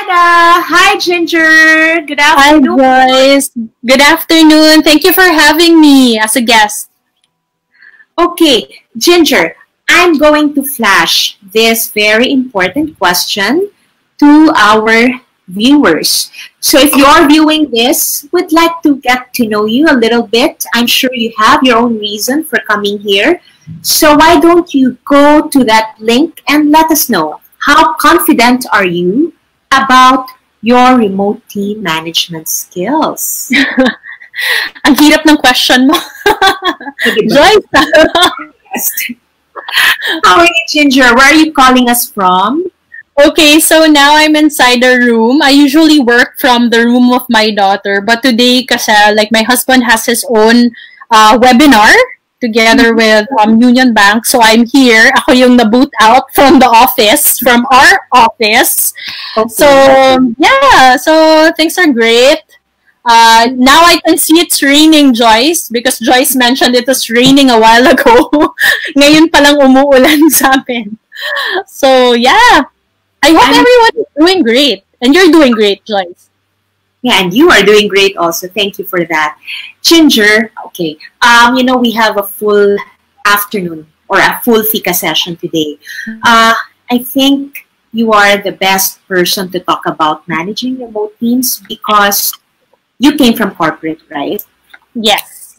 Arboleda. Hi, Ginger. Good Hi, afternoon. Joyce. Good afternoon. Thank you for having me as a guest. Okay, Ginger, I'm going to flash this very important question to our viewers. So, if you're viewing this, would like to get to know you a little bit. I'm sure you have your own reason for coming here. So, why don't you go to that link and let us know how confident are you about your remote team management skills? Ang hirap ng question mo. Sige ba? Joyce. Yes. How are you, Ginger? Where are you calling us from? Okay, so now I'm inside the room. I usually work from the room of my daughter, but today kasi like my husband has his own webinar together with Union Bank. So I'm here. Ako yung na-boot out from the office, from our office. Okay. So yeah, so things are great. Now I can see it's raining, Joyce, because Joyce mentioned it was raining a while ago. Ngayon palang umuulan sa amin. So yeah, I hope everyone is doing great. And you're doing great, Joyce. Yeah, and you are doing great also. Thank you for that. Ginger, okay. We have a full afternoon or a full Fika session today. I think you are the best person to talk about managing remote teams because you came from corporate, right? Yes.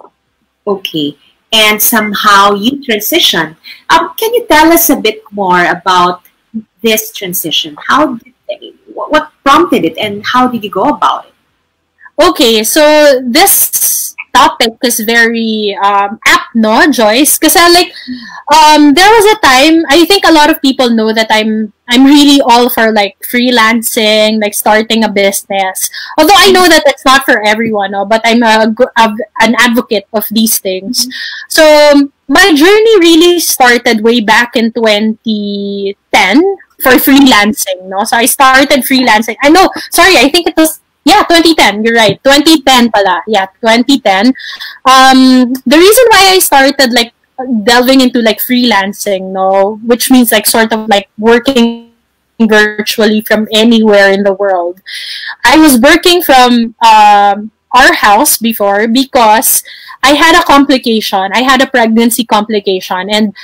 Okay. And somehow you transitioned. Can you tell us a bit more about this transition? What prompted it and how did you go about it? Okay, so this topic is very apt, no, Joyce? Because there was a time, I think a lot of people know that I'm really all for like freelancing, like starting a business. Although I know that it's not for everyone, no, but I'm an advocate of these things. So my journey really started way back in 2010 for freelancing, no. So I started freelancing. I think it was 2010. You're right. 2010 pala. Yeah, 2010. The reason why I started like delving into like freelancing, no, which means like sort of like working virtually from anywhere in the world. I was working from our house before because I had a complication. I had a pregnancy complication, and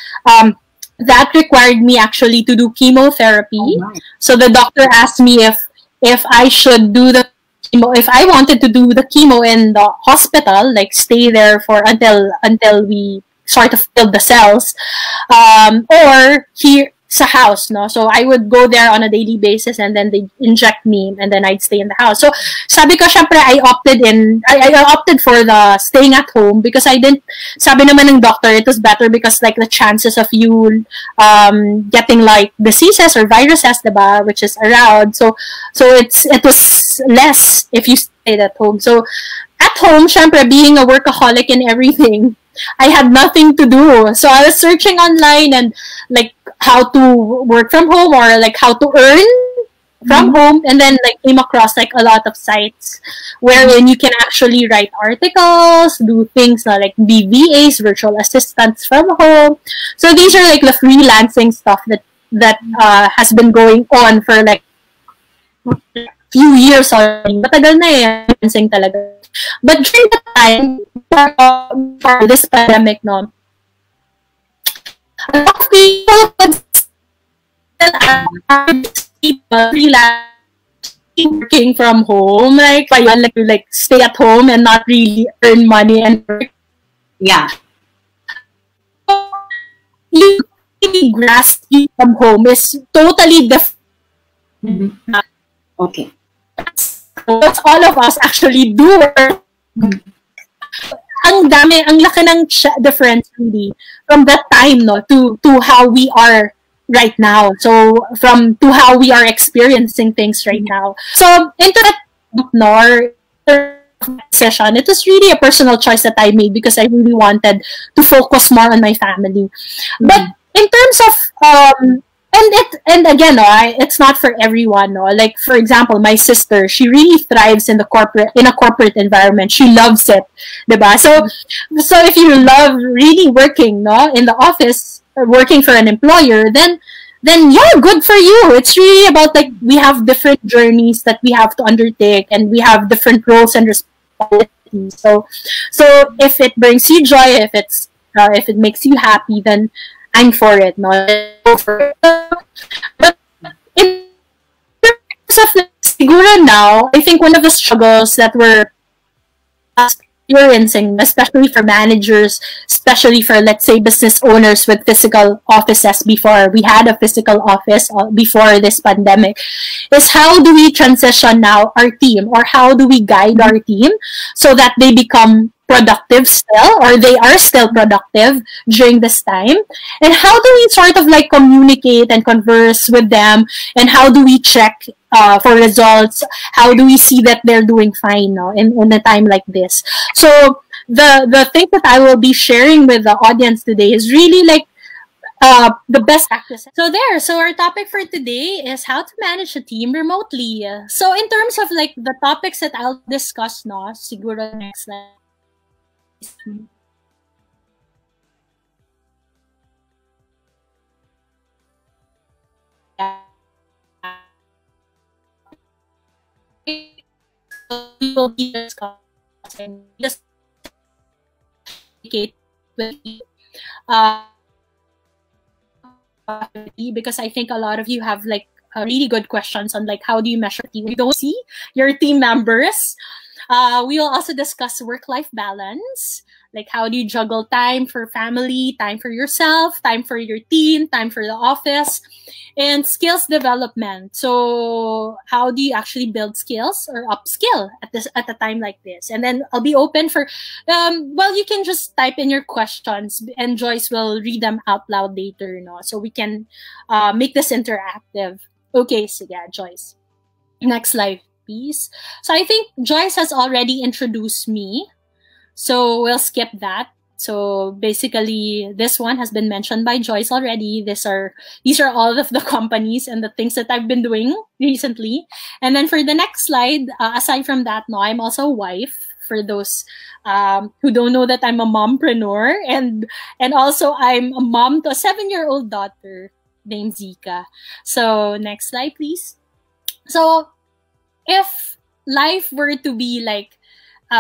that required me actually to do chemotherapy. Oh, nice. So the doctor asked me if I should do the chemo, if I wanted to do the chemo in the hospital, like stay there for until we sort of killed the cells, or here sa house, no? So I would go there on a daily basis and then they inject me and then I'd stay in the house. So sabi ko, syempre, I opted for the staying at home because sabi naman ng doctor, it was better because like the chances of you getting like diseases or viruses, diba, which is around. So it was less if you stayed at home. So at home, syempre, being a workaholic and everything, I had nothing to do. So I was searching online and like how to work from home or like how to earn from home, and then like came across like a lot of sites wherein you can actually write articles, do things like be VAs, virtual assistants from home. So these are like the freelancing stuff that has been going on for like few years already. Matagal na freelancing talaga. But during the time for this pandemic, no, a lot of people freelancing, working from home, like to like stay at home and not really earn money and work. Yeah. You really grasping from home is totally different. Okay. What all of us actually do. Ang laki ng difference really from that time, no, to how we are right now. So to how we are experiencing things right now. So into that, no, session, it was really a personal choice that I made because I really wanted to focus more on my family. But in terms of and again, no, it's not for everyone, no. Like for example, my sister, she really thrives in a corporate environment. She loves it, diba? So if you love really working, no, in the office, or working for an employer, then then yeah, good for you. It's really about like we have different journeys that we have to undertake, and we have different roles and responsibilities. So if it brings you joy, if it makes you happy, then I'm for it. No, go for it. But in terms of like, siguro now, I think one of the struggles that we're experiencing, especially for managers, especially for, let's say, business owners with physical offices before we had a physical office before this pandemic, is how do we transition now our team, or how do we guide our team so that they become productive still, or they are still productive during this time, and how do we sort of like communicate and converse with them, and how do we check for results, how do we see that they're doing fine, no, in a time like this. So the thing that I will be sharing with the audience today is really like the best practices. So our topic for today is how to manage a team remotely. So in terms of like the topics that I'll discuss, no, siguro next slide. We will be discussing this with uh, because I think a lot of you have like really good questions on like how do you measure team. We don't see your team members. We will also discuss work-life balance, like how do you juggle time for family, time for yourself, time for your team, time for the office, and skills development. So how do you actually build skills or upskill at a time like this? And then I'll be open for, well, you can just type in your questions and Joyce will read them out loud later, you know, so we can make this interactive. Okay, so yeah, Joyce. Next slide, please. So I think Joyce has already introduced me, so we'll skip that. So basically, this one has been mentioned by Joyce already. These are all of the companies and the things that I've been doing recently. And then for the next slide, aside from that, no, I'm also a wife. For those who don't know that I'm a mompreneur, and also I'm a mom to a 7-year-old daughter named Zika. So next slide, please. So if life were to be like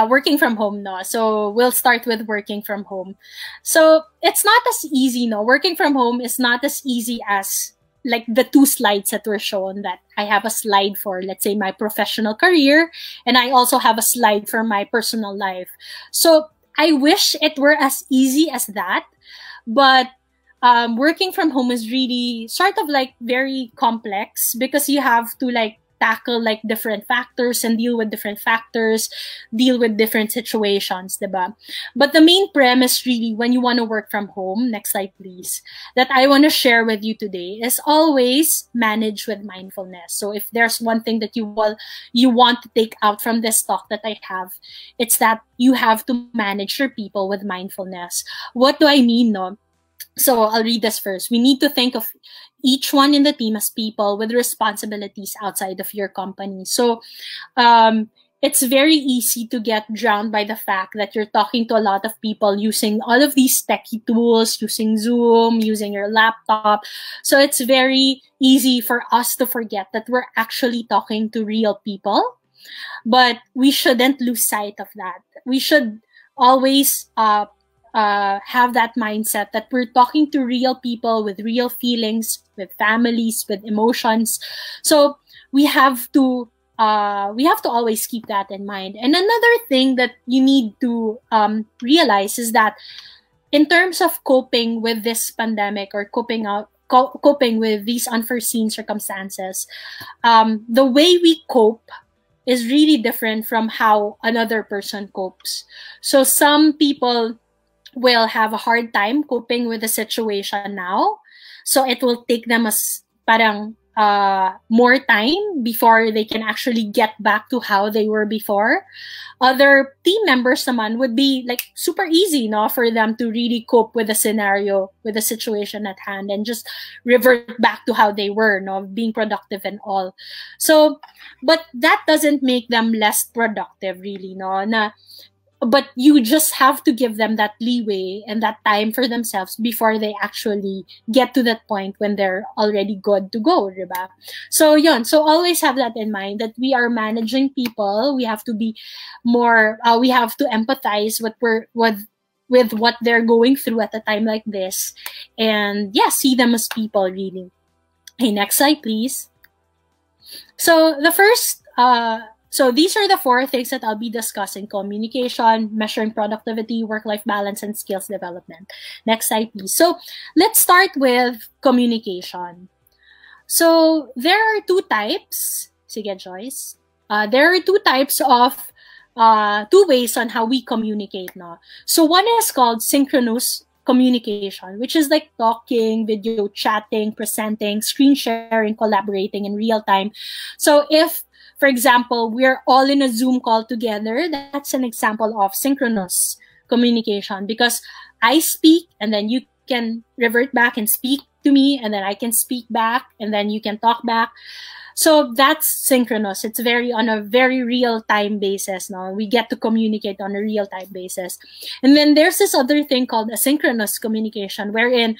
working from home, no, so we'll start with working from home. So it's not as easy, no, working from home is not as easy as like the 2 slides that were shown, that I have a slide for, let's say, my professional career, and I also have a slide for my personal life. So I wish it were as easy as that, but working from home is really sort of like very complex, because you have to like tackle like different factors and deal with different factors, deal with different situations, diba? But the main premise really when you want to work from home, next slide please, that I want to share with you today is always manage with mindfulness. So if there's one thing that you want to take out from this talk that I have, it's that you have to manage your people with mindfulness. What do I mean, no? So I'll read this first. We need to think of each one in the team as people with responsibilities outside of your company. So it's very easy to get drowned by the fact that you're talking to a lot of people using all of these techie tools, using Zoom, using your laptop. So it's very easy for us to forget that we're actually talking to real people. But we shouldn't lose sight of that. We should always have that mindset that we're talking to real people with real feelings, with families, with emotions. So we have to always keep that in mind. And another thing that you need to realize is that in terms of coping with this pandemic, or coping with these unforeseen circumstances, the way we cope is really different from how another person copes. So some people will have a hard time coping with the situation now. So it will take them as parang more time before they can actually get back to how they were before. Other team members naman would be like super easy, no, for them to really cope with the scenario, with the situation at hand, and just revert back to how they were, no, being productive and all. So, but that doesn't make them less productive, really, no. Na but you just have to give them that leeway and that time for themselves before they actually get to that point when they're already good to go, diba? So yun, so always have that in mind, that we are managing people. We have to be more, we have to empathize with what they're going through at a time like this, and yeah, see them as people, really. Okay, next slide, please. So the first, so these are the 4 things that I'll be discussing: communication, measuring productivity, work-life balance, and skills development. Next slide, please. So let's start with communication. So there are 2 types. Sige, Joyce. There are 2 types of 2 ways on how we communicate. No? So one is called synchronous communication, which is like talking, video chatting, presenting, screen sharing, collaborating in real time. So if, for example, we're all in a Zoom call together, that's an example of synchronous communication, because I speak and then you can revert back and speak to me, and then I can speak back and then you can talk back. So that's synchronous. It's on a very real-time basis. No? We get to communicate on a real-time basis. And then there's this other thing called asynchronous communication, wherein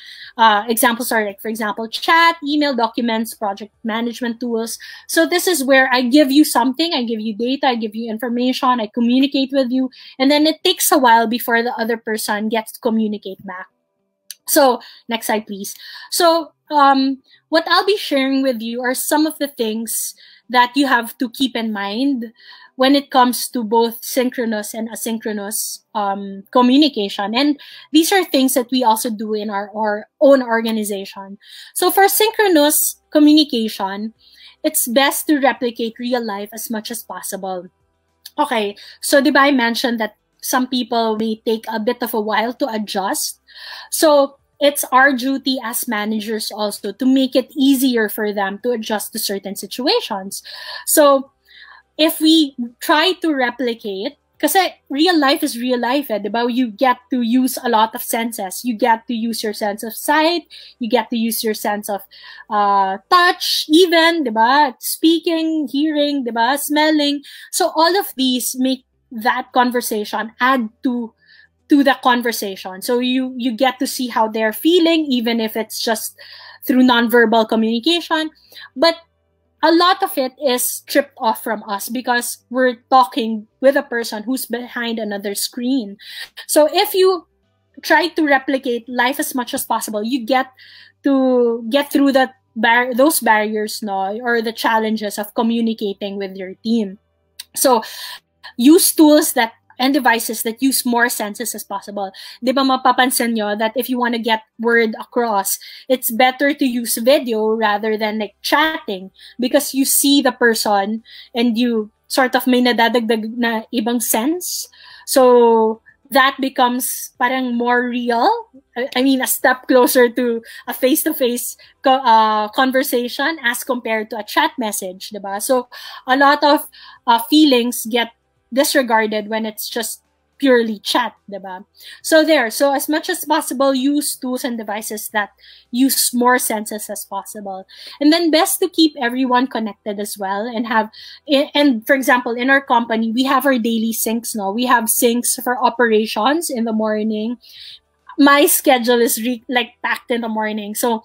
examples are like, for example, chat, email, documents, project management tools. So this is where I give you something, I give you data, I give you information, I communicate with you, and then it takes a while before the other person gets to communicate back. So next slide, please. So what I'll be sharing with you are some of the things that you have to keep in mind when it comes to both synchronous and asynchronous communication. And these are things that we also do in our own organization. So for synchronous communication, it's best to replicate real life as much as possible. Okay, so diba I mentioned that some people may take a bit of a while to adjust. So it's our duty as managers also to make it easier for them to adjust to certain situations. So if we try to replicate, kasi real life is real life, diba? You get to use a lot of senses. You get to use your sense of sight, you get to use your sense of touch, even, diba? Speaking, hearing, diba? Smelling. So all of these make that conversation add to the conversation. So you get to see how they're feeling, even if it's just through nonverbal communication. But a lot of it is stripped off from us because we're talking with a person who's behind another screen. So if you try to replicate life as much as possible, you get to get through those barriers, no, or the challenges of communicating with your team. So use tools and devices that use more senses as possible. Di ba mapapansin nyo that if you want to get word across, it's better to use video rather than like chatting, because you see the person and you sort of may nadadagdag na ibang sense. So that becomes parang more real. I mean, a step closer to a face-to-face conversation as compared to a chat message, diba? So a lot of feelings get disregarded when it's just purely chat, diba? So as much as possible, use tools and devices that use more senses as possible. And then best to keep everyone connected as well, and for example, in our company, we have our daily syncs now. We have syncs for operations in the morning. My schedule is like packed in the morning. So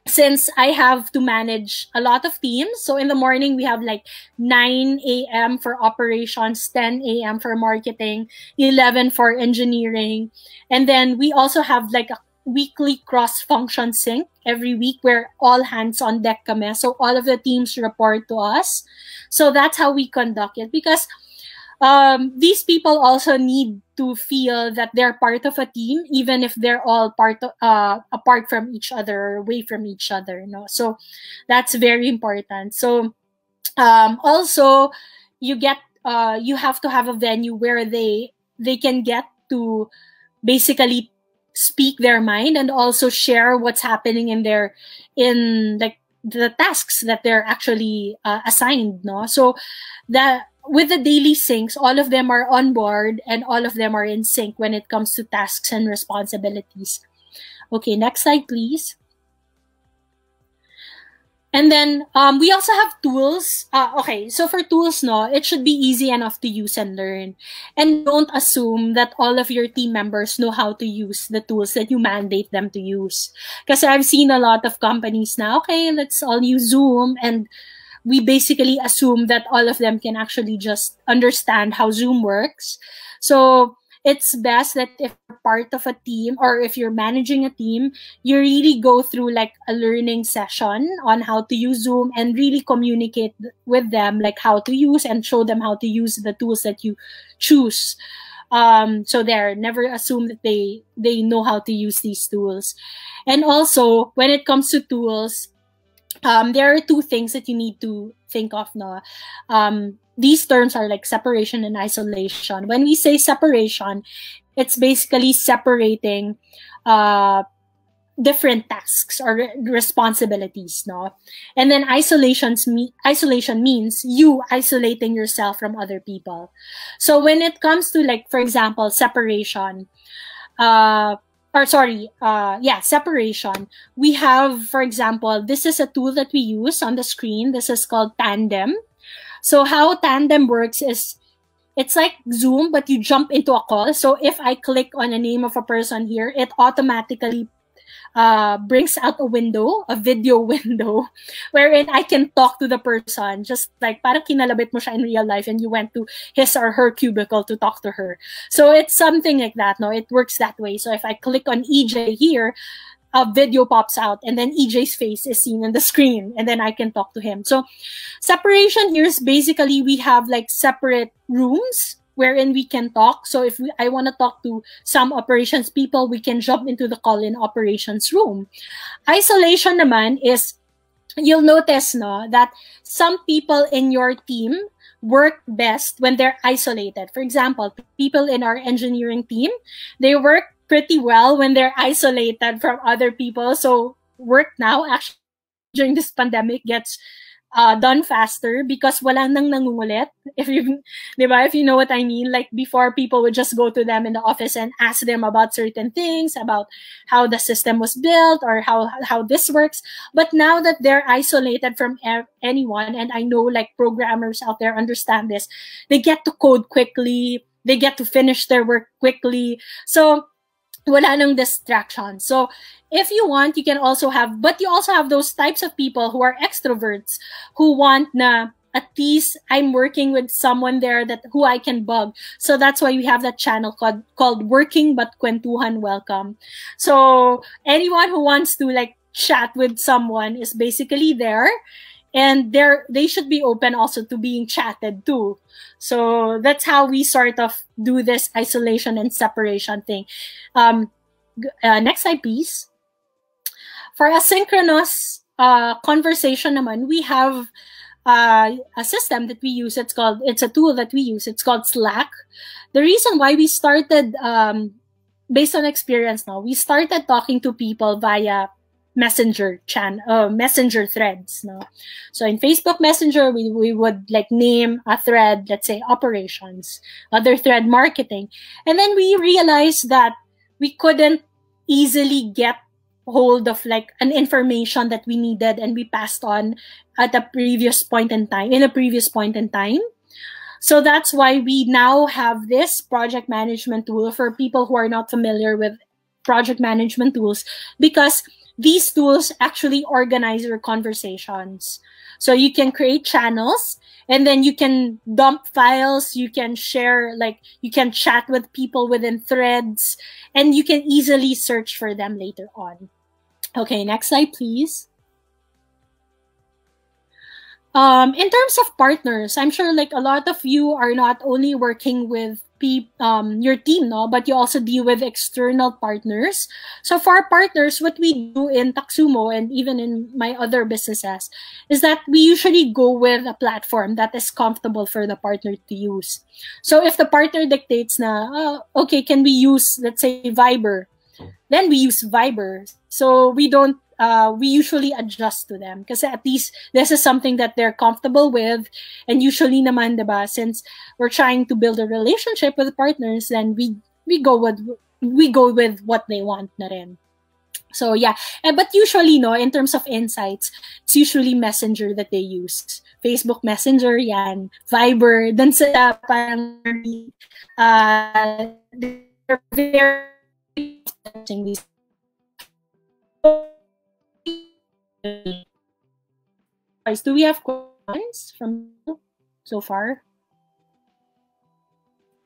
since I have to manage a lot of teams, so in the morning we have like 9 a.m. for operations, 10 a.m. for marketing, 11 for engineering. And then we also have like a weekly cross-function sync every week where all hands on deck kami. So all of the teams report to us. So that's how we conduct it, because these people also need to feel that they're part of a team, even if they're all apart from each other, away from each other. No? So that's very important. So also you have to have a venue where they can get to basically speak their mind and also share what's happening in like the tasks that they're actually assigned. No, so that with the daily syncs, all of them are on board and all of them are in sync when it comes to tasks and responsibilities. Okay, next slide, please. And then we also have tools. Okay, so for tools, no, it should be easy enough to use and learn. And don't assume that all of your team members know how to use the tools that you mandate them to use. Because I've seen a lot of companies now, okay, let's all use Zoom, and we basically assume that all of them can actually just understand how Zoom works. So it's best that if you're part of a team or if you're managing a team, you really go through like a learning session on how to use Zoom and really communicate with them like how to use and show them how to use the tools that you choose. So there, never assume that they know how to use these tools. And also, when it comes to tools, there are two things that you need to think of now. These terms are like separation and isolation. When we say separation, it's basically separating different tasks or responsibilities, no? And then isolation means you isolating yourself from other people. So when it comes to like, for example, separation, separation. We have, for example, this is a tool that we use on the screen. This is called Tandem. So how Tandem works is, it's like Zoom, but you jump into a call. So if I click on the name of a person here, it automatically brings out a video window, wherein I can talk to the person, just like parang kinalabit mo siya in real life and you went to his or her cubicle to talk to her. So it's something like that, no? It works that way. So if I click on EJ here, a video pops out and then EJ's face is seen on the screen and then I can talk to him. So separation here is basically we have like separate rooms wherein we can talk. So if I want to talk to some operations people, we can jump into the call in operations room. Isolation naman is, you'll notice no, that some people in your team work best when they're isolated. For example, people in our engineering team, they work pretty well when they're isolated from other people. So work now actually during this pandemic gets done faster because wala nang nangungulit. If you know what I mean, like before people would just go to them in the office and ask them about certain things, about how the system was built or how this works. But now that they're isolated from anyone, and I know like programmers out there understand this, they get to code quickly, they get to finish their work quickly. So wala nang distraction. So if you want, you can also have, but you also have those types of people who are extroverts who want na at least I'm working with someone there that who I can bug. So that's why we have that channel called Working But Kwentuhan Welcome. So anyone who wants to like chat with someone is basically there. And they should be open also to being chatted too. So that's how we sort of do this isolation and separation thing. Next slide, please. For asynchronous conversation naman, we have a system that we use. It's a tool that we use. It's called Slack. The reason why we started, based on experience now, we started talking to people via messenger threads, no? So in Facebook Messenger, we would like name a thread, let's say operations, other thread marketing. And then we realized that we couldn't easily get hold of like an information that we needed and we passed on at a previous point in time. So that's why we now have this project management tool for people who are not familiar with project management tools, because these tools actually organize your conversations. So you can create channels and then you can dump files, you can share, like you can chat with people within threads, and you can easily search for them later on. Okay, next slide, please. In terms of partners, I'm sure like a lot of you are not only working with your team, no, but you also deal with external partners. So for our partners, what we do in Taxumo and even in my other businesses is that we usually go with a platform that is comfortable for the partner to use. So if the partner dictates na, okay, can we use, let's say, Viber, then we use Viber. So we don't, we usually adjust to them because at least this is something that they're comfortable with. And usually naman, diba, since we're trying to build a relationship with partners, then we go with what they want na rin. So yeah, but usually no, in terms of insights, it's usually Messenger that they use. Facebook Messenger, yan, Viber, dun sila parang they're very using these. Do we have questions from you so far?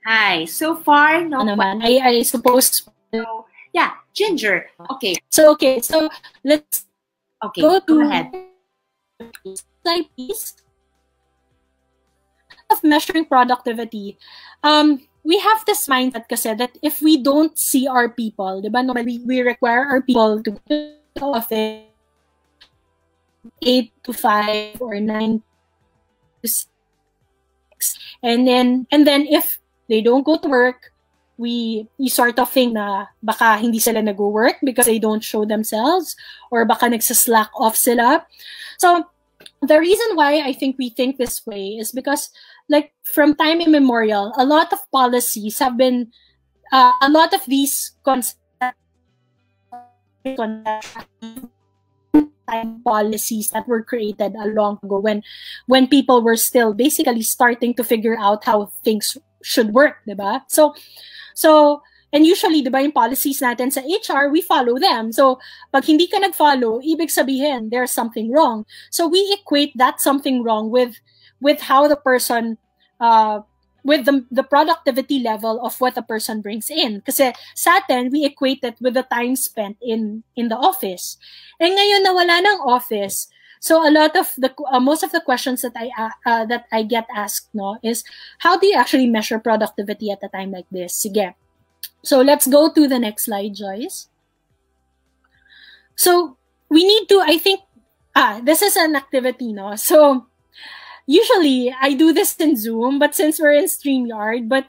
Hi. So far, no. Naman. I suppose. So, yeah, Ginger. Okay. So let's go ahead. Slide, please. Of measuring productivity, we have this mindset kasi that if we don't see our people, diba, normally we require our people to go to the office 8 to 5 or 9 to 6. And then if they don't go to work, we sort of think na baka hindi sila nag-work because they don't show themselves, or baka nagsa-slack off sila. So the reason why I think we think this way is because, like, from time immemorial, a lot of policies have been, a lot of these policies that were created a long ago when people were still basically starting to figure out how things should work, diba? So, and usually, diba, yung policies natin sa HR, we follow them. So, pag hindi ka nag-follow, ibig sabihin, there's something wrong. So, we equate that something wrong with how the person, with the productivity level of what a person brings in. Kasi sa atin, we equate it with the time spent in the office. And ngayon na wala ng office, so a lot of the most of the questions that I get asked, no, is how do you actually measure productivity at a time like this? Sige. So let's go to the next slide, Joyce. So we need to, I think, this is an activity, no? So usually I do this in Zoom, but since we're in StreamYard, but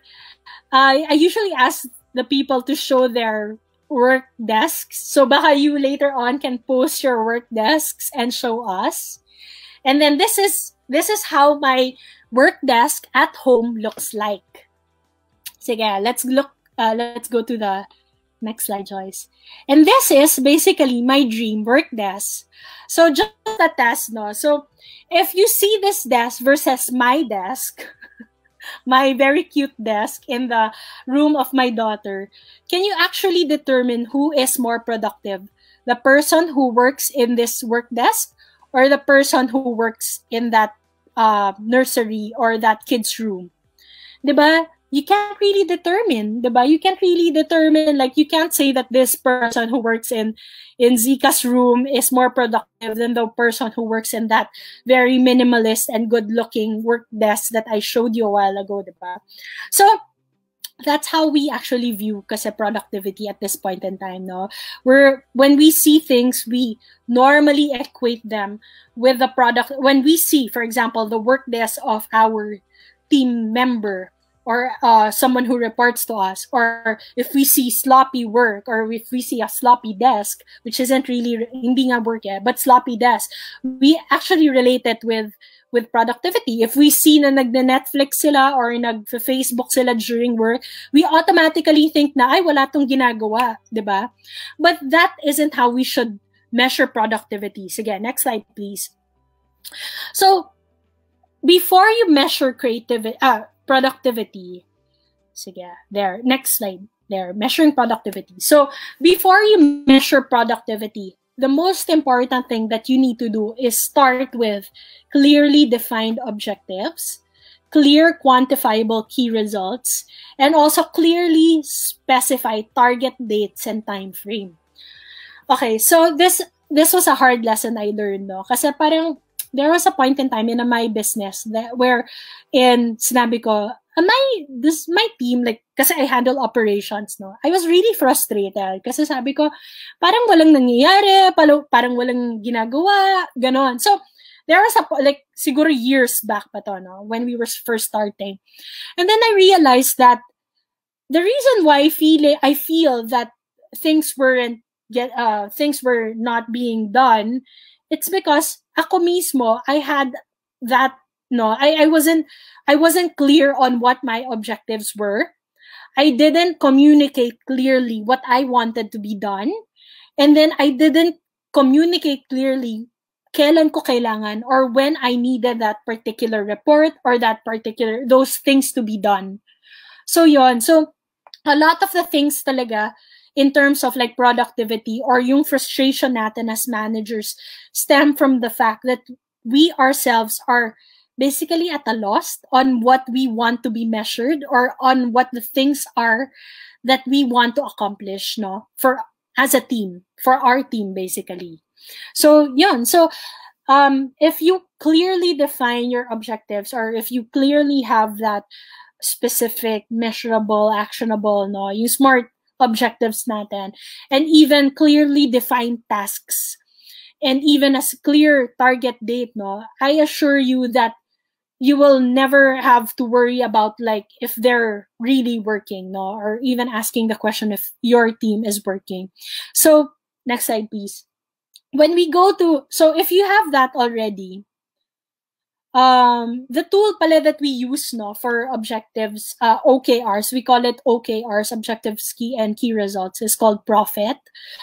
I usually ask the people to show their work desks. So baka you later on can post your work desks and show us. And then this is how my work desk at home looks like. Sige, let's go to the next slide, Joyce. And this is basically my dream work desk. So just a test, no? So if you see this desk versus my desk, my very cute desk in the room of my daughter, can you actually determine who is more productive? The person who works in this work desk or the person who works in that nursery or that kid's room? Diba? You can't really determine, diba? You can't really determine, like, you can't say that this person who works in Zika's room is more productive than the person who works in that very minimalist and good-looking work desk that I showed you a while ago, diba? So that's how we actually view kasi productivity at this point in time, no? When we see things, we normally equate them with the product. When we see, for example, the work desk of our team member, or someone who reports to us, or if we see sloppy work, or if we see a sloppy desk, which isn't really hindi nga work yet, but sloppy desk, we actually relate it with productivity. If we see na nag-Netflix sila or nag-Facebook sila during work, we automatically think na, ay, wala tong ginagawa, diba? But that isn't how we should measure productivity. Sige, next slide, please. So, before you measure productivity, sige, there, next slide, there, measuring productivity. So before you measure productivity, the most important thing that you need to do is start with clearly defined objectives, clear quantifiable key results, and also clearly specify target dates and time frame. Okay, so this was a hard lesson I learned, no? Kasi parang there was a point in time in my business where sinabi ko, my team, like, kasi I handle operations, no? I was really frustrated kasi sabi ko, parang walang nangyayari, parang walang ginagawa, ganon. So, there was like, siguro years back pa to, no? When we were first starting. And then I realized that the reason why I feel that things were not being done, it's because ako mismo, I had that, no, I wasn't clear on what my objectives were. I didn't communicate clearly what I wanted to be done. And then I didn't communicate clearly kailan ko kailangan or when I needed that particular report or those things to be done. So yon. So a lot of the things talaga in terms of like productivity or yung frustration natin as managers stem from the fact that we ourselves are basically at a loss on what we want to be measured or on what the things are that we want to accomplish, no, for as a team, for our team basically. So yun. So if you clearly define your objectives or if you clearly have that specific, measurable, actionable, no, yung SMART objectives natin, and even clearly defined tasks, and even a clear target date, no, I assure you that you will never have to worry about like if they're really working, no, or even asking the question if your team is working. So next slide, please. When we go to, so if you have that already, the tool pala that we use, no, for objectives, OKRs, we call it OKRs, objectives key and key results, is called Profit.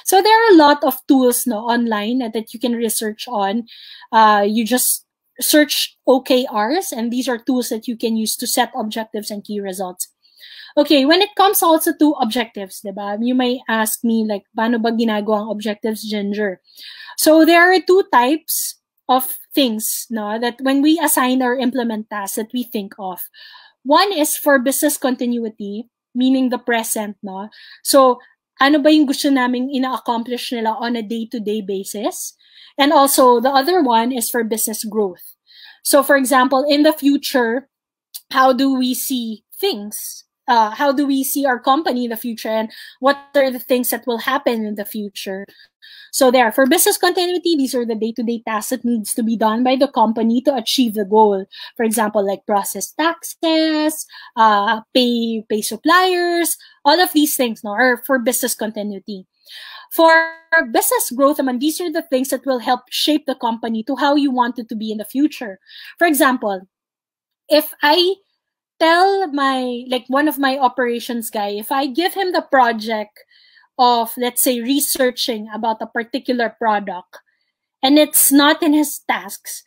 So there are a lot of tools, no, online that you can research on. You just search OKRs, and these are tools that you can use to set objectives and key results. Okay, when it comes also to objectives, diba? You may ask me like, paano ba ginagawa ang objectives, Ginger? So there are two types of things, no, that when we assign or implement tasks that we think of. One is for business continuity, meaning the present, no. So ano ba yung gusto naming ina-accomplish nila on a day-to-day basis? And also the other one is for business growth. So for example, in the future, how do we see things? How do we see our company in the future, and what are the things that will happen in the future? So there, for business continuity, these are the day-to-day tasks that needs to be done by the company to achieve the goal. For example, like process taxes, pay suppliers, all of these things, no, are for business continuity. For business growth, these are the things that will help shape the company to how you want it to be in the future. For example, if I tell one of my operations guy, if I give him the project of, let's say, researching about a particular product, and it's not in his tasks,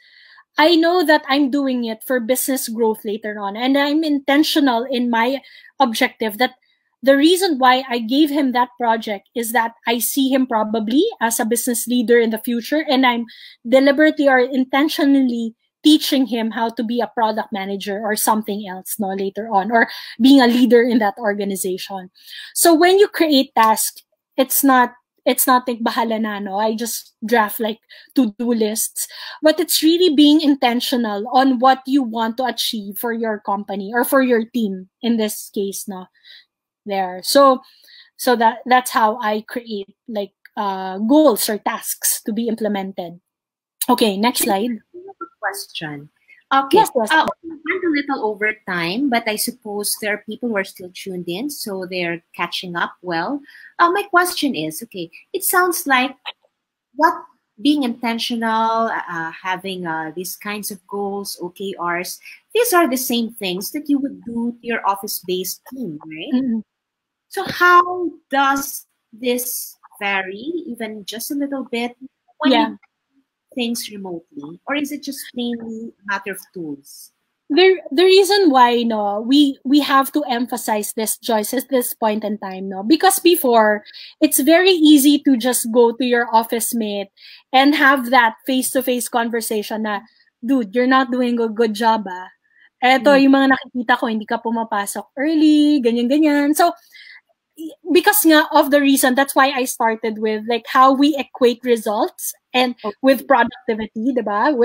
I know that I'm doing it for business growth later on, and I'm intentional in my objective that the reason why I gave him that project is that I see him probably as a business leader in the future, and I'm deliberately or intentionally teaching him how to be a product manager or something else, no, later on, or being a leader in that organization. So when you create tasks, it's not like bahala na, no, I just draft like to-do lists, but it's really being intentional on what you want to achieve for your company or for your team in this case, no, there. So that's how I create like goals or tasks to be implemented. Okay, next slide. Question. Okay. Yes. We went a little over time, but I suppose there are people who are still tuned in, so they're catching up well. My question is, okay, it sounds like being intentional, having these kinds of goals, OKRs, these are the same things that you would do to your office-based team, right? Mm-hmm. So how does this vary, even just a little bit, when you things remotely, or is it just mainly a matter of tools? The reason why, no, we have to emphasize this, Joyce, at this point in time, no, because before it's very easy to just go to your office mate and have that face-to-face conversation na, dude, you're not doing a good job, ah. Eto, yung mga nakikita ko, hindi ka pumapasok early, ganyan. So, because nga of the reason, that's why I started with like how we equate results and with productivity, diba?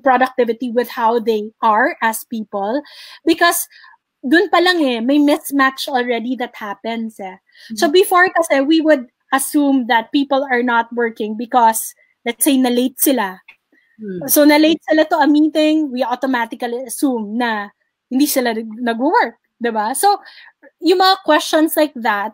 Productivity with how they are as people, because dun pa lang may mismatch already that happens. So before kasi we would assume that people are not working because, let's say, na late sila. So na late sila to a meeting, we automatically assume na hindi sila nag-work, diba? So yung mga questions like that,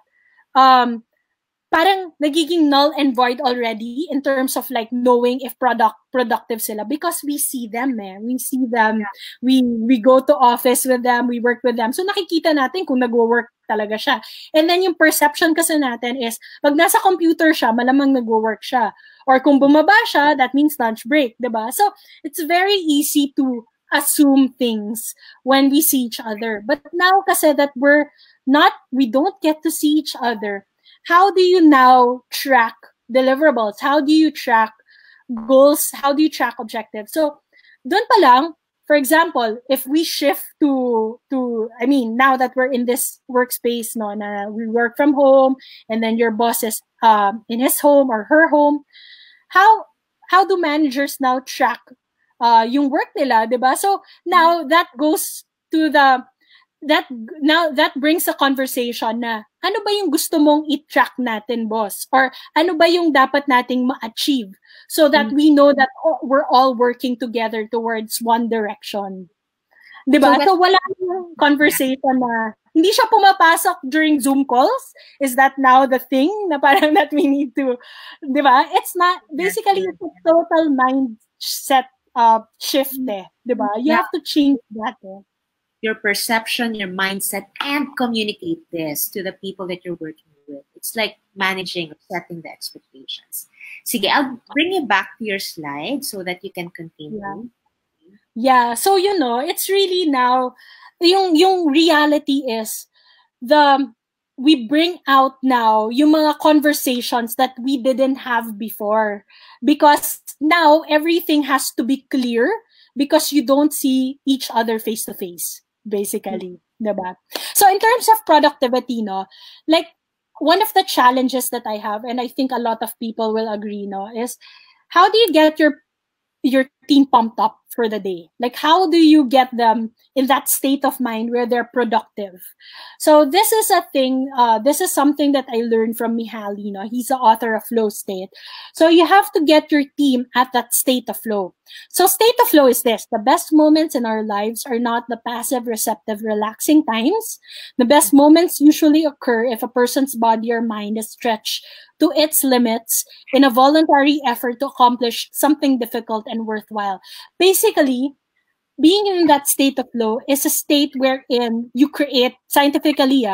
parang nagiging null and void already in terms of like knowing if productive sila, because we see them, we see them, we go to office with them, we work with them, so nakikita natin kung nagwo-work talaga siya. And then yung perception kasi natin is pag nasa computer siya, malamang nagwo-work siya, or kung bumaba siya, that means lunch break, diba? So it's very easy to assume things when we see each other. But now kasi that we don't get to see each other, how do you now track deliverables? How do you track goals? How do you track objectives? So, dun pa lang, for example, if we shift I mean, now that we're in this workspace, no, na we work from home, and then your boss is in his home or her home, how do managers now track yung work nila, diba? So now that goes to that brings a conversation na ano ba yung gusto mong i-track natin, boss? Or ano ba yung dapat nating ma-achieve so that we know that we're all working together towards one direction. Diba? So wala yung conversation na hindi siya pumapasok during Zoom calls. Is that now the thing na parang that we need to, diba? It's not, basically it's a total mindset shift diba? You have to change that your perception, your mindset, and communicate this to the people that you're working with. It's like managing or setting the expectations. Sige, I'll bring you back to your slide so that you can continue. Yeah. So, it's really now, yung reality is, we bring out now yung mga conversations that we didn't have before. Because now, everything has to be clear because you don't see each other face to face. Basically, diba? So in terms of productivity, like one of the challenges that I have, and I think a lot of people will agree, is how do you get your team pumped up for the day? Like, how do you get them in that state of mind where they're productive? So this is a thing, this is something that I learned from Mihaly. He's the author of Flow State. So you have to get your team at that state of flow. So state of flow is this: the best moments in our lives are not the passive, receptive, relaxing times. The best moments usually occur if a person's body or mind is stretched to its limits in a voluntary effort to accomplish something difficult and worthwhile. Basically, being in that state of flow is a state wherein you create, scientifically,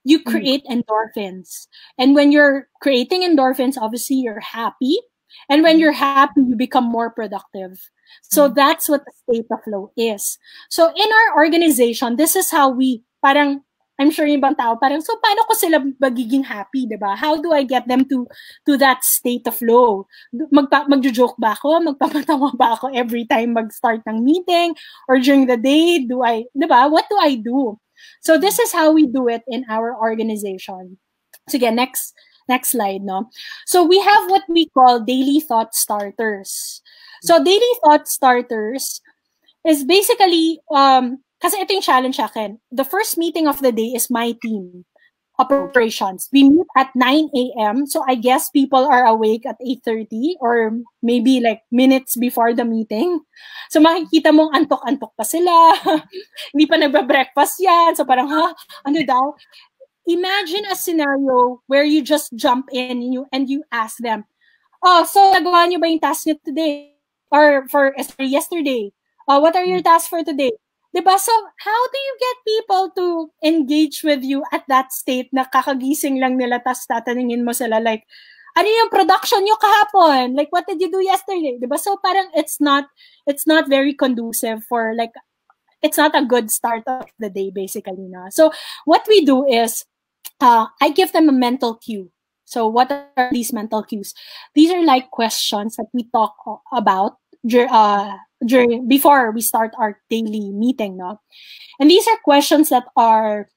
you create endorphins. And when you're creating endorphins, obviously you're happy. And when you're happy, you become more productive. So that's what the state of flow is. So in our organization, this is how we, parang, I'm sure yung ibang tao, parang, so paano ko sila magiging happy, diba? How do I get them to that state of flow? Magjo-joke ba ako? Magpapatawa ba ako every time mag-start ng meeting? Or during the day, diba? What do I do? So this is how we do it in our organization. So again, next slide, So we have what we call daily thought starters. So daily thought starters is basically, kasi ito yung challenge sa akin. The first meeting of the day is my team operations. We meet at 9 a.m. So I guess people are awake at 8:30 or maybe like minutes before the meeting. So makikita mong antok-antok pa sila. Hindi pa nagba-breakfast yan. So parang, ano daw? Imagine a scenario where you just jump in and you ask them, so nagawa niyo ba yung task niyo today? Or yesterday? What are your tasks for today? Diba? So, how do you get people to engage with you at that state na kakagising lang nila tas tatanungin mo sila like, ano yung production nyo kahapon? Like, what did you do yesterday? Diba? So, parang it's not very conducive for like, it's not a good start of the day basically. So, what we do is, I give them a mental cue. So what are these mental cues? These are like questions that we talk about before we start our daily meeting. And these are questions that are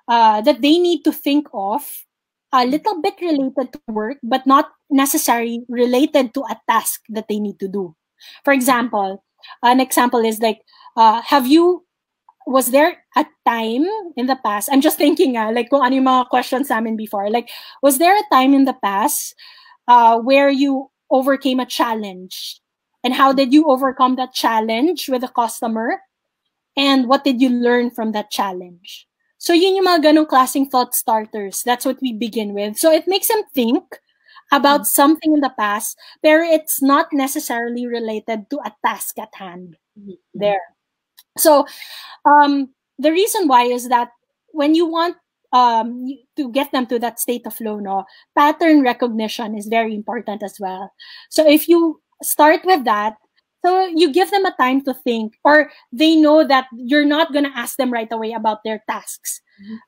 that they need to think of a little bit related to work, but not necessarily related to a task that they need to do. For example, an example is like, was there a time in the past, I'm just thinking like kung ano yung mga questions namin before, like was there a time in the past where you overcame a challenge, and how did you overcome that challenge with a customer, and what did you learn from that challenge? So yun yung mga ganong klaseng thought starters. That's what we begin with. So it makes them think about something in the past, pero it's not necessarily related to a task at hand. There. So the reason why is that when you want to get them to that state of flow, no, pattern recognition is very important as well. So if you start with that, so you give them a time to think, or they know that you're not going to ask them right away about their tasks,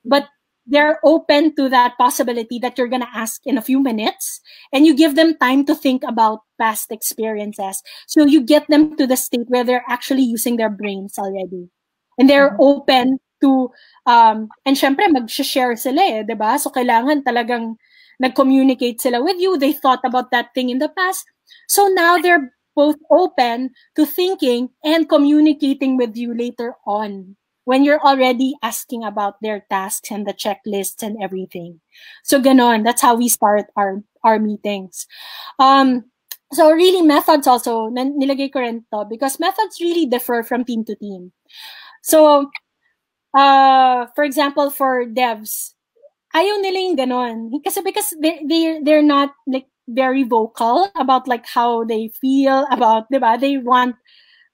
but they're open to that possibility that you're going to ask in a few minutes, and you give them time to think about past experiences. So you get them to the state where they're actually using their brains already. And they're open to, and syempre, mag-share sila eh, diba? So kailangan talagang nag-communicate sila with you. They thought about that thing in the past. So now they're both open to thinking and communicating with you later on, when you're already asking about their tasks and the checklists and everything. So ganon, that's how we start our meetings. So really methods also, nilagay ko rin to, because methods really differ from team to team. So, for example, for devs, ayaw nila yung ganon. Kasi because they're not like very vocal about like how they feel about, diba? They want,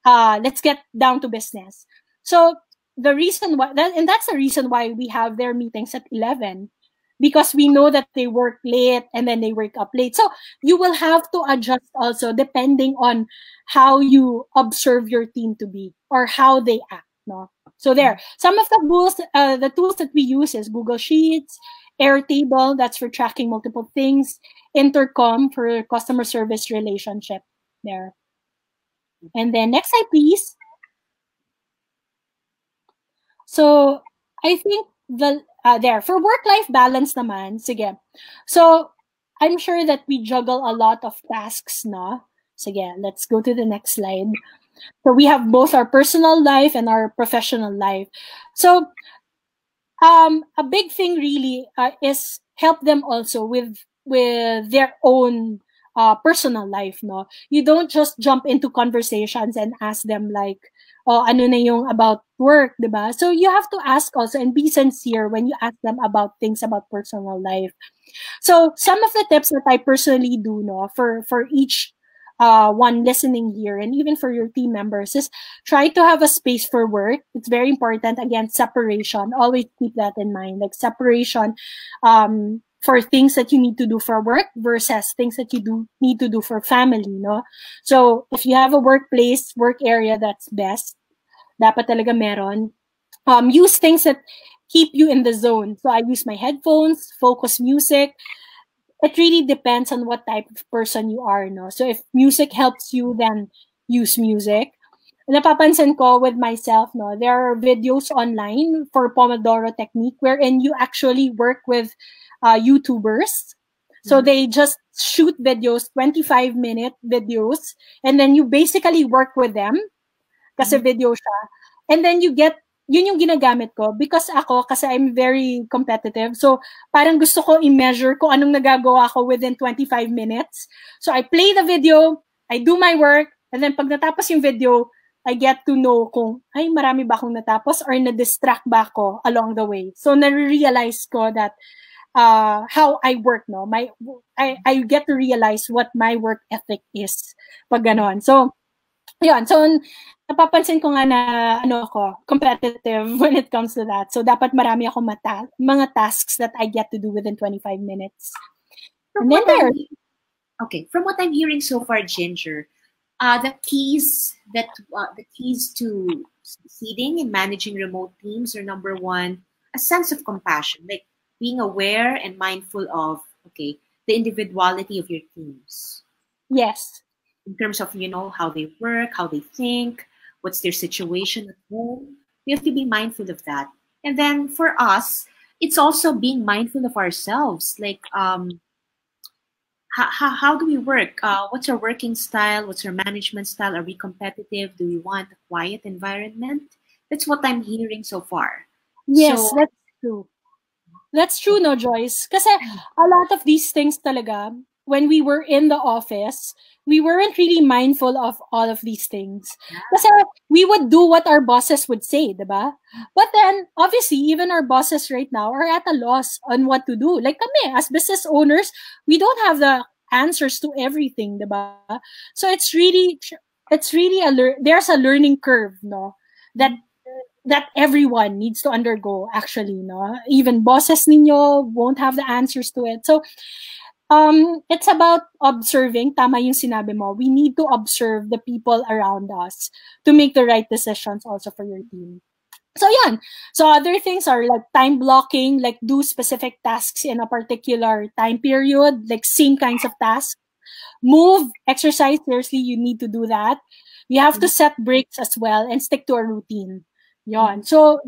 let's get down to business. So the reason why, and that's the reason why we have their meetings at 11, because we know that they work late and then they wake up late. So you will have to adjust also depending on how you observe your team to be or how they act. No? So there, some of the tools that we use is Google Sheets, Airtable, that's for tracking multiple things, Intercom for customer service relationship there. And then next slide, please. So I think there for work-life balance naman, sige. So I'm sure that we juggle a lot of tasks, no? Sige, let's go to the next slide. So we have both our personal life and our professional life. So a big thing really is help them also with their own personal life, no? You don't just jump into conversations and ask them like, oh, ano na yung about work, diba? So you have to ask also and be sincere when you ask them about things about personal life. So some of the tips that I personally do, no, for each one listening here, and even for your team members, is try to have a space for work. It's very important. Again, separation. Always keep that in mind. Like separation for things that you need to do for work versus things that you need to do for family, no? So if you have a workplace, work area, that's best. Dapat talaga meron. Use things that keep you in the zone. So I use my headphones, focus music. It really depends on what type of person you are, no? So if music helps you, then use music. Napapansin ko with myself, no, there are videos online for Pomodoro technique wherein you actually work with YouTubers. So they just shoot videos, 25-minute videos, and then you basically work with them kasi video siya. And then you get, yun yung ginagamit ko because kasi I'm very competitive. So parang gusto ko i-measure kung anong nagagawa ko within 25 minutes. So I play the video, I do my work, and then pag natapos yung video, I get to know kung, ay, marami ba akong natapos or na-distract ba ako along the way. So na-realize ko that how I work, no? I get to realize what my work ethic is pag ganon. So, yun. So, napapansin ko nga na ako, competitive when it comes to that. So, dapat marami ako mga tasks that I get to do within 25 minutes. From what I'm hearing so far, Ginger, the keys to succeeding in managing remote teams are, number one, a sense of compassion, like being aware and mindful of the individuality of your teams. Yes. In terms of how they work, how they think, what's their situation at home. We have to be mindful of that. And then for us, it's also being mindful of ourselves, like how do we work? What's our working style? What's our management style? Are we competitive? Do we want a quiet environment? That's what I'm hearing so far. Yes, so, that's true. That's true, no, Joyce? Kasi a lot of these things talaga, when we were in the office, we weren't really mindful of all of these things. Kasi we would do what our bosses would say, diba? But then, obviously, even our bosses right now are at a loss on what to do. Like kami, as business owners, we don't have the answers to everything, diba? So it's really there's a learning curve, no? That everyone needs to undergo, actually, no? Even bosses ninyo won't have the answers to it. So it's about observing. Tama yung sinabi mo. We need to observe the people around us to make the right decisions also for your team. So yan. So other things are like time blocking, like do specific tasks in a particular time period, like same kinds of tasks. Move, exercise, seriously, you need to do that. You have to set breaks as well and stick to a routine. Yan. So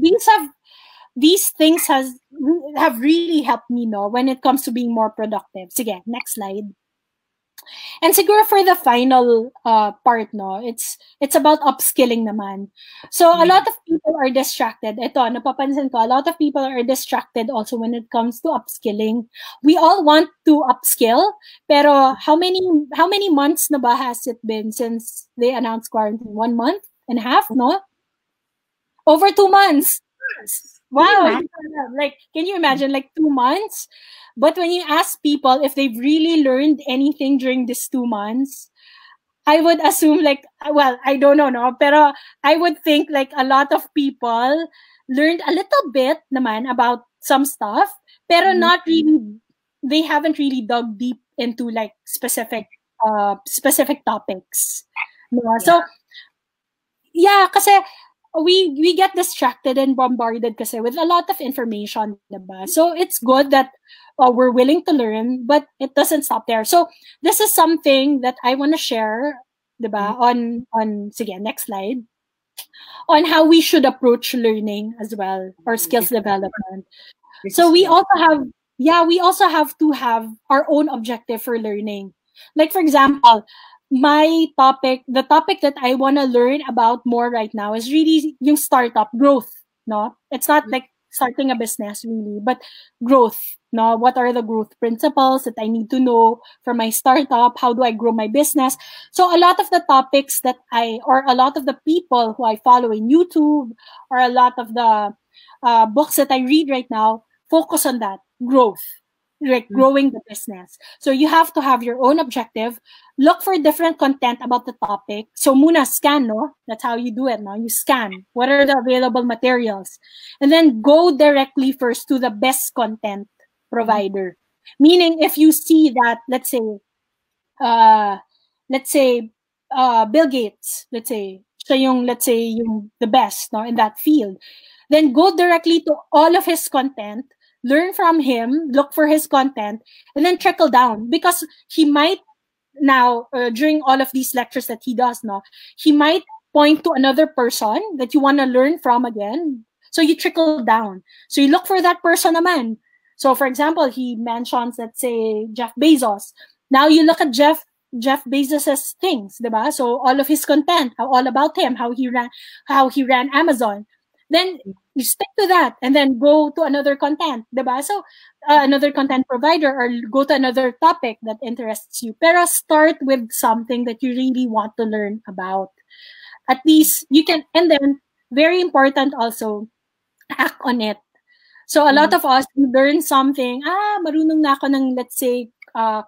these things have really helped me, no, when it comes to being more productive. Sige, next slide. And siguro for the final part, no, it's about upskilling naman. So a lot of people are distracted. Ito, napapansin ko, a lot of people are distracted also when it comes to upskilling. We all want to upskill, pero how many months na ba has it been since they announced quarantine? 1 month and a half, no? Over 2 months. Wow. Like, can you imagine, like 2 months? But when you ask people if they've really learned anything during these 2 months, I would assume, like, well, I don't know, no? Pero I would think like a lot of people learned a little bit naman about some stuff, pero not really, they haven't really dug deep into like specific topics. No? Yeah. So, yeah, kasi we get distracted and bombarded kasi with a lot of information, diba? So it's good that we're willing to learn, but it doesn't stop there. So this is something that I want to share, diba? On sige, next slide. On how we should approach learning as well, or skills development. So we also have to have our own objective for learning. Like for example, the topic that I want to learn about more right now is really yung startup growth, no? It's not like starting a business really, but growth, no? What are the growth principles that I need to know for my startup? How do I grow my business? So a lot of the topics or a lot of the people who I follow in YouTube, or a lot of the books that I read right now focus on that growth, like growing the business. So you have to have your own objective. Look for different content about the topic. So muna scan, no? That's how you do it, no? You scan. What are the available materials? And then go directly first to the best content provider. Meaning, if you see that, let's say, Bill Gates, let's say the best, no, in that field, then go directly to all of his content, learn from him, look for his content, and then trickle down, because he might now during all of these lectures that he does now, he might point to another person that you want to learn from again. So you trickle down. So you look for that person naman. So for example, he mentions, let's say, Jeff Bezos. Now you look at Jeff Bezos's things, diba? So all of his content, all about him, how he ran Amazon. Then you stick to that and then go to another content, diba? So another content provider, or go to another topic that interests you. Pero start with something that you really want to learn about. At least you can, and then very important also, act on it. So a lot of us learn something, marunong na ako ng, let's say,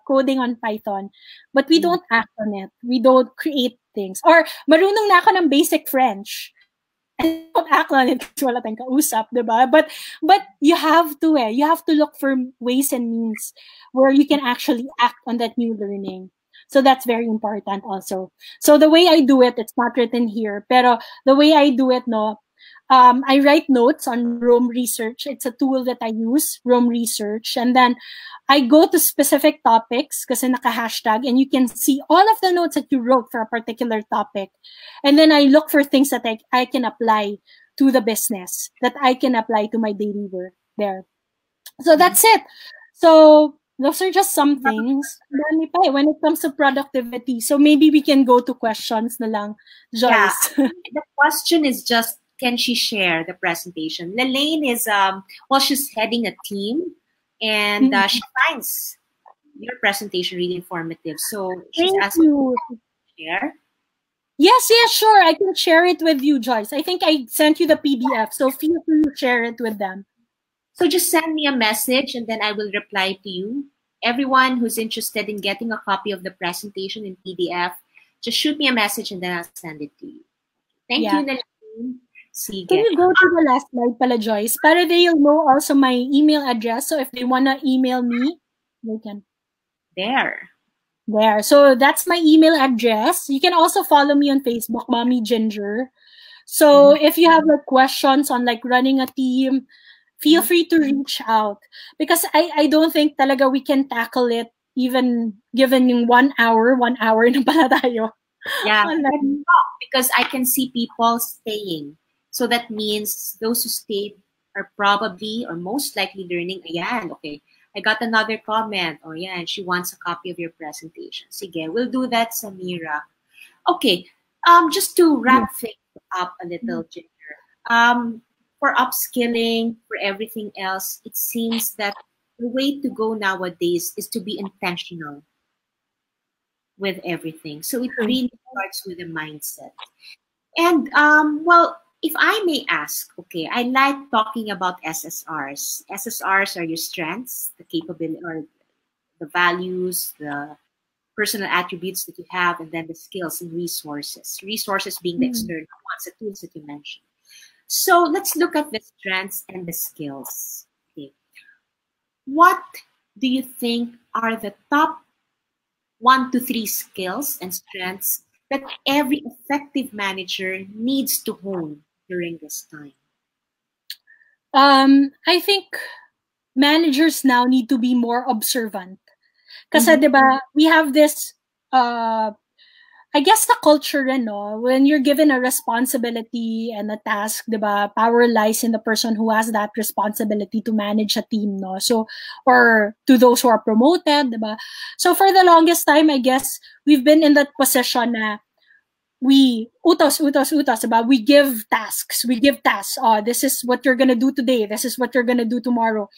coding on Python, but we don't act on it. We don't create things. Or marunong na ako ng basic French, and don't act on it kasi wala tayong kausap, diba? But you have to you have to look for ways and means where you can actually act on that new learning. So that's very important also. So the way I do it, it's not written here, pero the way I do it, no, I write notes on Rome Research. It's a tool that I use, Rome Research. And then I go to specific topics kasi naka-hashtag, and you can see all of the notes that you wrote for a particular topic. And then I look for things that I can apply to the business, that I can apply to my daily work there. So that's it. So those are just some things. When it comes to productivity. So maybe we can go to questions na lang, Joyce. Yeah. The question is just, can she share the presentation? Lelaine is, she's heading a team, and she finds your presentation really informative. So she's Thank asking you. to share. Yes, yes, sure. I can share it with you, Joyce. I think I sent you the PDF, so feel free to share it with them. So just send me a message and then I will reply to you. Everyone who's interested in getting a copy of the presentation in PDF, just shoot me a message and then I'll send it to you. Thank you, Yeah. Nadine. Can Sige. you go to the last slide pala, Joyce? Para they'll know also my email address. So if they wanna email me, they can. There. There. So that's my email address. You can also follow me on Facebook, Mommy Ginger. So if you have like questions on like running a team, feel free to reach out. Because I don't think talaga we can tackle it even given yung 1 hour na pala tayo. Yeah, Online. because I can see people staying. So that means those who stayed are probably or most likely learning. Ayan, okay. I got another comment. Oh, yeah, and she wants a copy of your presentation. Sige, we'll do that, Samira. Okay, just to wrap things up a little, Ginger. For upskilling, for everything else, it seems that the way to go nowadays is to be intentional with everything. So it really starts with a mindset. And well, if I may ask, okay, I like talking about SSRs. SSRs are your strengths, the capability or the values, the personal attributes that you have, and then the skills and resources. Resources being the external ones, the tools that you mentioned. So let's look at the strengths and the skills. Okay. What do you think are the top 1 to 3 skills and strengths that every effective manager needs to hone during this time? I think managers now need to be more observant. Kasi, di ba, we have this, I guess the culture rin, no? When you're given a responsibility and a task, di ba, power lies in the person who has that responsibility to manage a team, no? So, or to those who are promoted, di ba? So, for the longest time, I guess, we've been in that position na we utos, diba? We give tasks. Oh, this is what you're gonna do today. This is what you're gonna do tomorrow.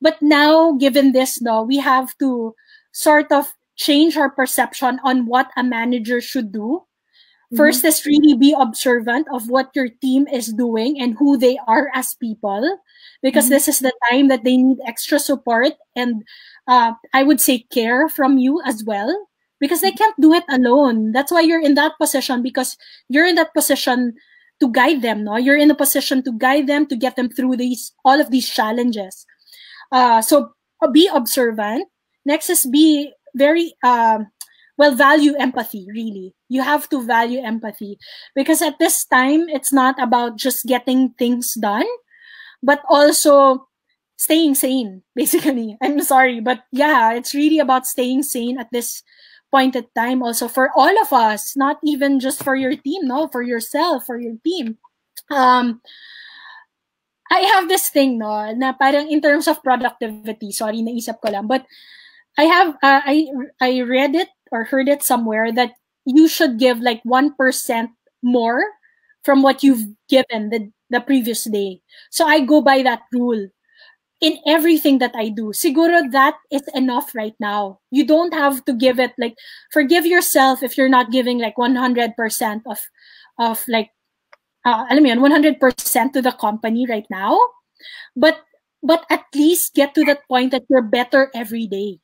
But now, given this, no, we have to sort of change our perception on what a manager should do. First is really be observant of what your team is doing and who they are as people, because this is the time that they need extra support and I would say care from you as well, because they can't do it alone. That's why you're in that position, because you're in that position to guide them. No, you're in a position to guide them, to get them through all of these challenges. So be observant. Next is be very value empathy. Really, you have to value empathy, because at this time it's not about just getting things done, but also staying sane. Basically, I'm sorry, but yeah, it's really about staying sane at this point in time. Also for all of us, not even just for your team, no, for yourself, for your team. I have this thing, no, na parang in terms of productivity, sorry, naisip ko lang, but I have, I read it or heard it somewhere that you should give like 1% more from what you've given the previous day. So I go by that rule in everything that I do. Siguro that is enough right now. You don't have to give it like, forgive yourself if you're not giving like 100% of like, alam mo yun, 100% to the company right now, but at least get to that point that you're better every day.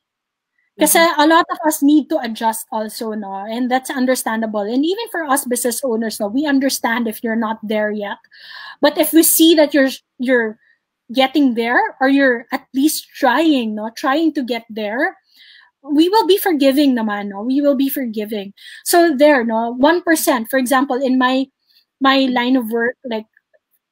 Because a lot of us need to adjust also, no, and that's understandable. And even for us business owners, no, we understand if you're not there yet. But if we see that you're getting there, or you're at least trying, no, trying to get there, we will be forgiving naman, no? We will be forgiving. So there, no, 1%, for example, in my line of work, like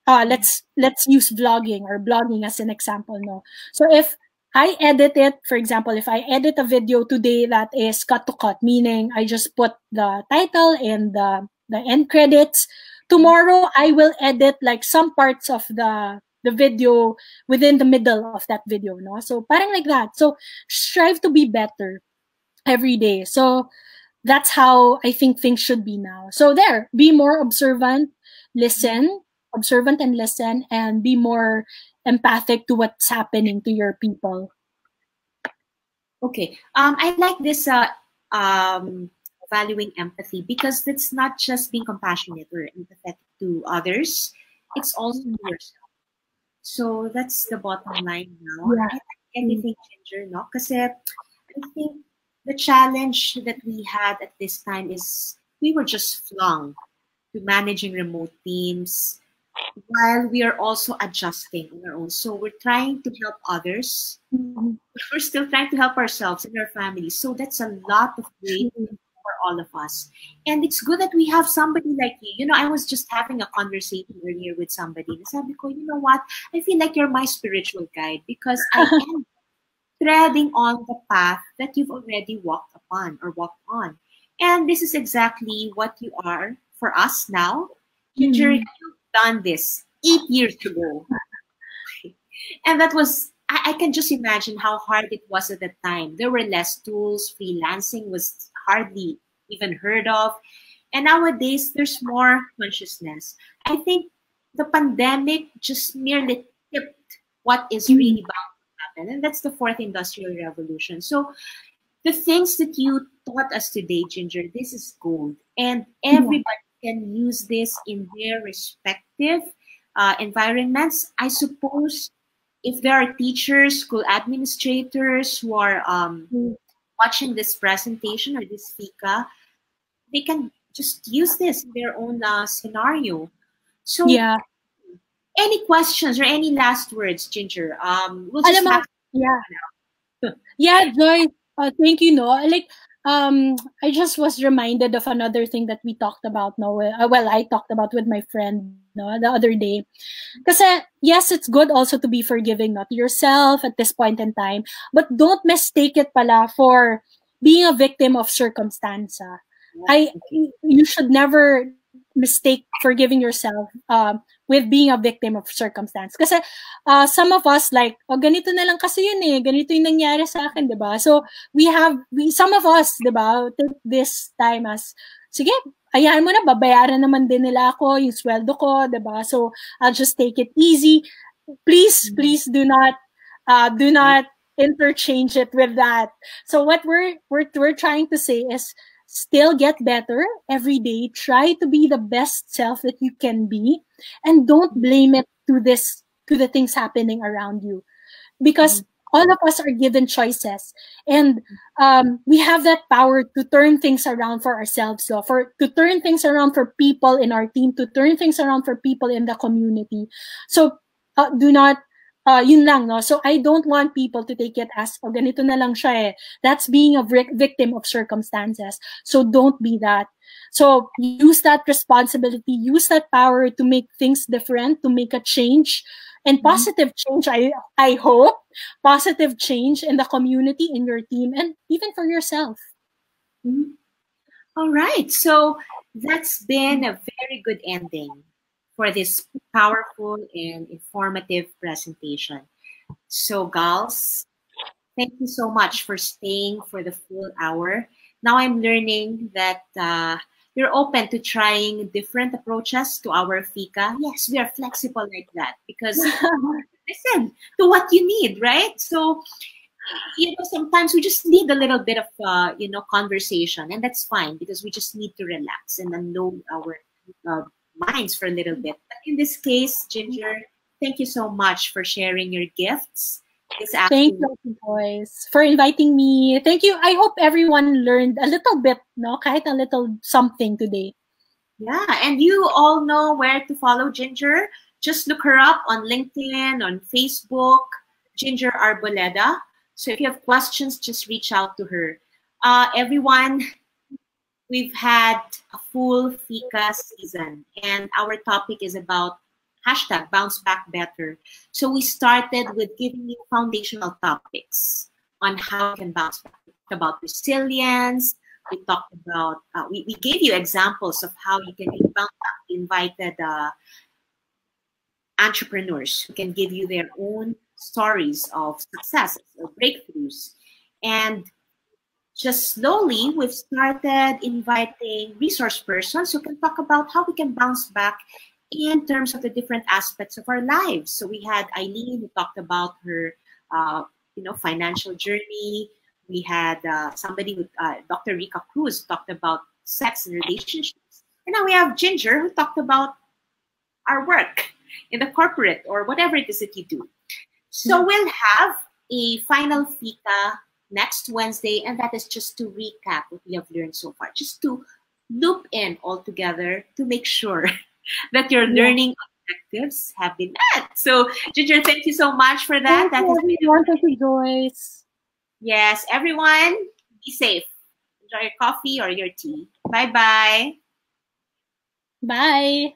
let's use vlogging or blogging as an example, no. So if I edit it, for example, if I edit a video today that is cut to cut, meaning I just put the title and the end credits, tomorrow I will edit like some parts of the video within the middle of that video, no. So parang like that. So strive to be better every day. So that's how I think things should be now. So there, be more observant, observant and listen, and be more empathic to what's happening to your people. Okay. I like this um, valuing empathy because it's not just being compassionate or empathetic to others, it's also to yourself. So that's the bottom line now. Yeah. I like everything, Ginger, no? Kasi I think the challenge that we had at this time is we were just flung to managing remote teams while we are also adjusting on our own. So we're trying to help others. Mhm. We're still trying to help ourselves and our families. So that's a lot of weight True. for all of us. And it's good that we have somebody like you. You know, I was just having a conversation earlier with somebody. And sabi ko, you know what? I feel like you're my spiritual guide because I am treading on the path that you've already walked upon or walked on. And this is exactly what you are for us now. Ginger, Mhm. you've done this 8 years ago. And that was, I can just imagine how hard it was at the time. There were less tools, freelancing was hardly even heard of. And nowadays, there's more consciousness. I think the pandemic just merely tipped what is Mhm. really bound to happen. And that's the fourth industrial revolution. So the things that you taught us today, Ginger, this is gold. And Yeah. everybody can use this in their respective environments. I suppose if there are teachers, school administrators who are Mm. watching this presentation or this Fika, they can just use this in their own scenario. So, Yeah. any questions or any last words, Ginger? We'll Alam just mo, have. yeah. Yeah, Joy, thank you, no. Like, I just was reminded of another thing that we talked about, no. Well, I talked about with my friend, no, the other day. Because, yes, it's good also to be forgiving, not to yourself at this point in time, but don't mistake it pala for being a victim of circumstance. Okay. You should never mistake forgiving yourself with being a victim of circumstance. Kasi some of us like, oh, ganito na lang kasi yun eh, ganito yung nangyari sa akin, di ba? So, some of us, di ba, take this time as, sige, ayahan mo na, babayaran naman din nila ako, yung sweldo ko, di ba? So, I'll just take it easy. Please, Mhm. please do not interchange it with that. So what we're trying to say is still get better every day. Try to be the best self that you can be, and don't blame it to the things happening around you, because Mhm. all of us are given choices, and we have that power to turn things around for ourselves, so for to turn things around for people in our team, to turn things around for people in the community. So do not yun lang, no? So I don't want people to take it as, oh, ganito na lang siya eh. That's being a victim of circumstances. So don't be that. So use that responsibility, use that power to make things different, to make a change, and Mhm. positive change. I hope positive change in the community, in your team, and even for yourself. Mhm. All right. So that's been a very good ending for this powerful and informative presentation. So, gals, thank you so much for staying for the full hour. Now I'm learning that you're open to trying different approaches to our Fika. Yes, we are flexible like that because listen to what you need, right? So, you know, sometimes we just need a little bit of, conversation, and that's fine because we just need to relax and unload our uh, minds for a little bit. But in this case, Ginger, thank you so much for sharing your gifts this Thank afternoon. you, boys, for inviting me. Thank you. I hope everyone learned a little bit, no, kahit a little something today. Yeah, and you all know where to follow Ginger. Just look her up on LinkedIn, on Facebook, Ginger Arboleda. So if you have questions, just reach out to her. Everyone, we've had a full Fika season, and our topic is about hashtag bounce back better. So we started with giving you foundational topics on how you can bounce back. We talked about resilience. We talked about, we gave you examples of how you can bounce back. We invited entrepreneurs who can give you their own stories of successes or breakthroughs. And just slowly, we've started inviting resource persons who can talk about how we can bounce back in terms of the different aspects of our lives. So we had Eileen who talked about her, financial journey. We had somebody with Dr. Rica Cruz talked about sex and relationships. And now we have Ginger who talked about our work in the corporate or whatever it is that you do. So we'll have a final Fika next Wednesday, and that is just to recap what we have learned so far, just to loop in all together to make sure that your learning objectives have been met. So, Ginger, thank you so much for that. Thank you, Joyce. Yes, everyone, be safe. Enjoy your coffee or your tea. Bye-bye. Bye.